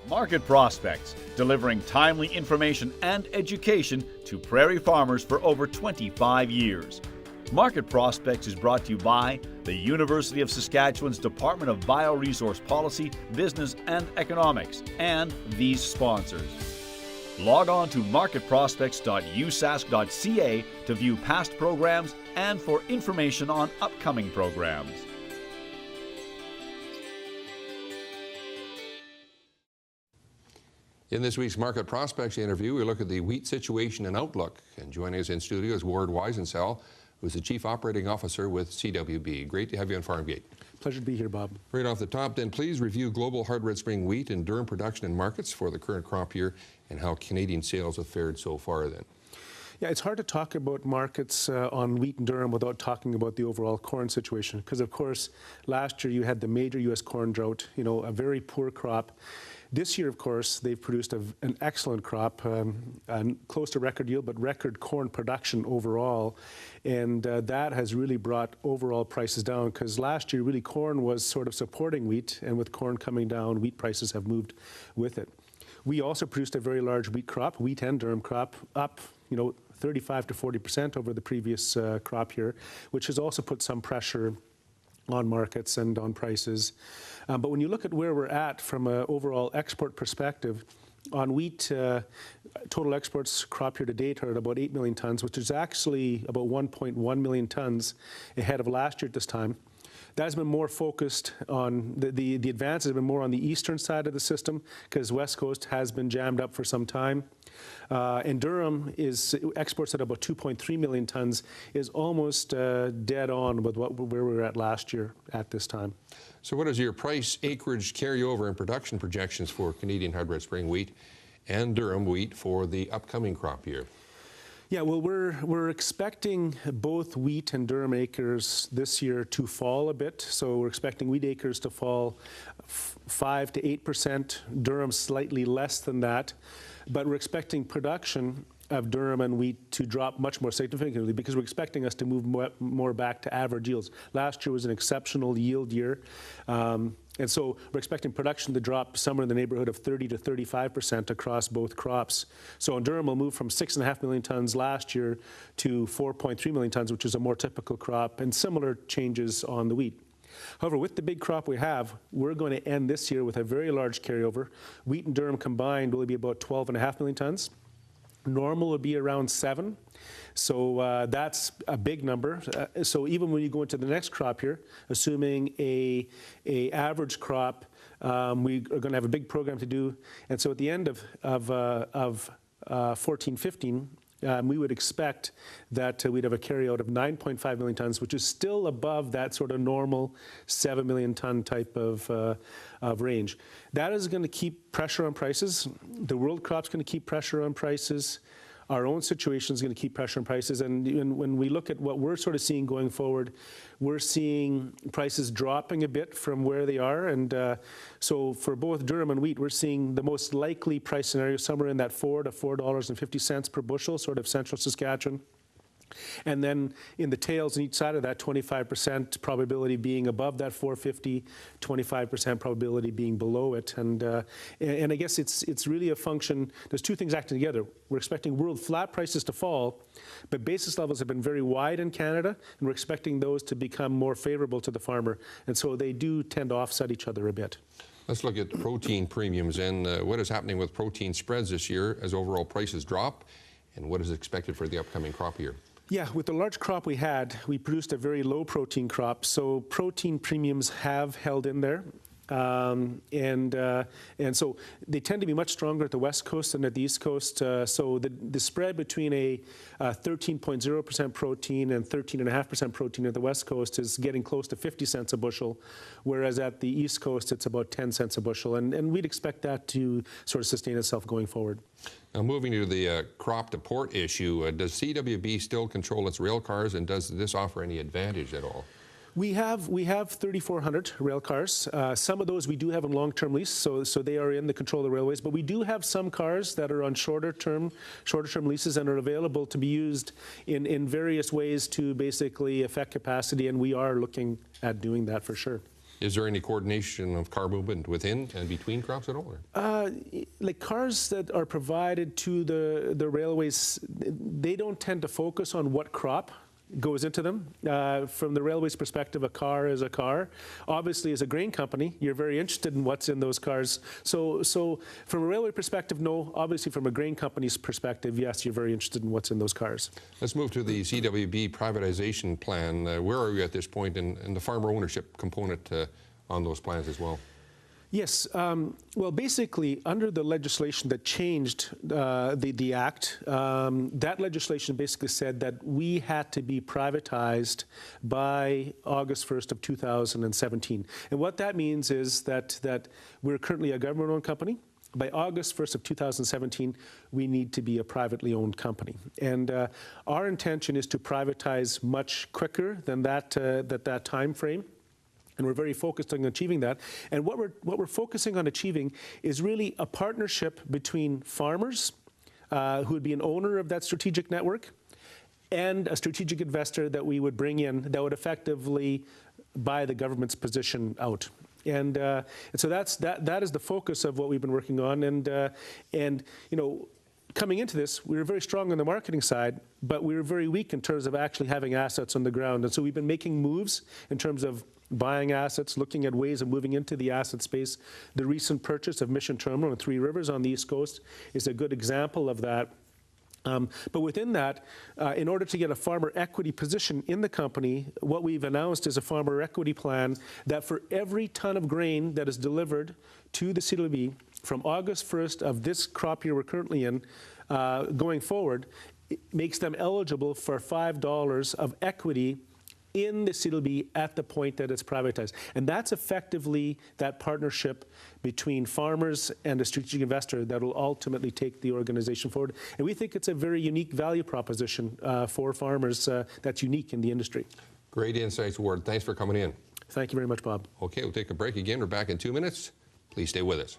Market Prospects, delivering timely information and education to prairie farmers for over 25 years. Market Prospects is brought to you by the University of Saskatchewan's Department of Bioresource Policy, Business and Economics, and these sponsors. Log on to marketprospects.usask.ca to view past programs and for information on upcoming programs. In this week's Market Prospects interview, we look at the wheat situation and outlook. And joining us in studio is Ward Weisensel, who's the Chief Operating Officer with CWB. Great to have you on Farmgate. Pleasure to be here, Bob. Right off the top, then, please review global hard red spring wheat and durum production and markets for the current crop year and how Canadian sales have fared so far then. Yeah, it's hard to talk about markets on wheat and durum without talking about the overall corn situation, because of course last year you had the major U.S. corn drought, a very poor crop. This year, of course, they've produced an excellent crop, close to record yield, but record corn production overall. And that has really brought overall prices down, because last year, really, corn was sort of supporting wheat, and with corn coming down, wheat prices have moved with it. We also produced a very large wheat crop, wheat and durum crop, up, 35 to 40% over the previous crop year, which has also put some pressure on markets and on prices. But when you look at where we're at from an overall export perspective, on wheat, total exports crop year to date are at about 8 million tons, which is actually about 1.1 million tons ahead of last year at this time. That has been more focused on, the advances have been more on the eastern side of the system, because West Coast has been jammed up for some time. And durum exports at about 2.3 million tons, is almost dead on with where we were at last year at this time. So what is your price, acreage, carryover, and production projections for Canadian hard red spring wheat and durum wheat for the upcoming crop year? Yeah, well, we're expecting both wheat and durum acres this year to fall a bit. So we're expecting wheat acres to fall 5 to 8%, durum slightly less than that. But we're expecting production of durum and wheat to drop much more significantly, because we're expecting us to move more back to average yields. Last year was an exceptional yield year. And so we're expecting production to drop somewhere in the neighborhood of 30 to 35% across both crops. So in durum, we'll move from 6.5 million tons last year to 4.3 million tons, which is a more typical crop, and similar changes on the wheat. However, with the big crop we have, we're going to end this year with a very large carryover. Wheat and durum combined will be about 12.5 million tons. Normal would be around 7. So that's a big number. So even when you go into the next crop here, assuming a average crop, we are going to have a big program to do. And so at the end of 14-15, we would expect that we'd have a carryout of 9.5 million tons, which is still above that sort of normal 7 million ton type of range. That is going to keep pressure on prices. The world crop's going to keep pressure on prices. Our own situation is going to keep pressure on prices. And when we look at what we're sort of seeing going forward, we're seeing prices dropping a bit from where they are. And so for both durum and wheat, we're seeing the most likely price scenario somewhere in that $4 to $4.50 per bushel, sort of central Saskatchewan. And then in the tails on each side of that, 25% probability being above that 450, 25% probability being below it. And I guess it's really a function, there's two things acting together. We're expecting world flat prices to fall, but basis levels have been very wide in Canada, and we're expecting those to become more favorable to the farmer. And so they do tend to offset each other a bit. Let's look at protein premiums and what is happening with protein spreads this year as overall prices drop, and what is expected for the upcoming crop year. Yeah, with the large crop we had, we produced a very low protein crop, so protein premiums have held in there. And so they tend to be much stronger at the West Coast than at the East Coast. So the spread between a 13.0% protein and 13.5% protein at the West Coast is getting close to 50 cents a bushel, whereas at the East Coast it's about 10 cents a bushel. And we'd expect that to sort of sustain itself going forward. Now moving to the crop to port issue, does CWB still control its rail cars, and does this offer any advantage at all? We have 3,400 rail cars. Some of those we do have on long-term lease, so they are in the control of the railways. But we do have some cars that are on shorter-term leases and are available to be used in various ways to basically affect capacity, and we are looking at doing that for sure. Is there any coordination of car movement within and between crops at all? Like cars that are provided to the railways, they don't tend to focus on what crop goes into them. From the railway's perspective, a car is a car. Obviously, as a grain company, you're very interested in what's in those cars. So from a railway perspective, no. Obviously, from a grain company's perspective, yes, you're very interested in what's in those cars. Let's move to the CWB privatization plan. Where are you at this point in the farmer ownership component on those plans as well? Yes. Well, basically, under the legislation that changed the Act, that legislation basically said that we had to be privatized by August 1st of 2017. And what that means is that we're currently a government-owned company. By August 1st of 2017, we need to be a privately owned company. And our intention is to privatize much quicker than that time frame. And we're very focused on achieving that. And what we're focusing on achieving is really a partnership between farmers, who would be an owner of that strategic network, and a strategic investor that we would bring in that would effectively buy the government's position out. And so that is the focus of what we've been working on. And you know, coming into this, we were very strong on the marketing side, but we were very weak in terms of actually having assets on the ground. And so we've been making moves in terms of buying assets, looking at ways of moving into the asset space. The recent purchase of Mission Terminal and Three Rivers on the East Coast is a good example of that. But within that, in order to get a farmer equity position in the company, what we've announced is a farmer equity plan that for every ton of grain that is delivered to the CWB from August 1st of this crop year we're currently in, going forward, it makes them eligible for $5 of equity in the CWB at the point that it's privatized. And that's effectively that partnership between farmers and a strategic investor that will ultimately take the organization forward. And we think it's a very unique value proposition for farmers that's unique in the industry. Great insights, Ward. Thanks for coming in. Thank you very much, Bob. Okay, we'll take a break again. We're back in 2 minutes. Please stay with us.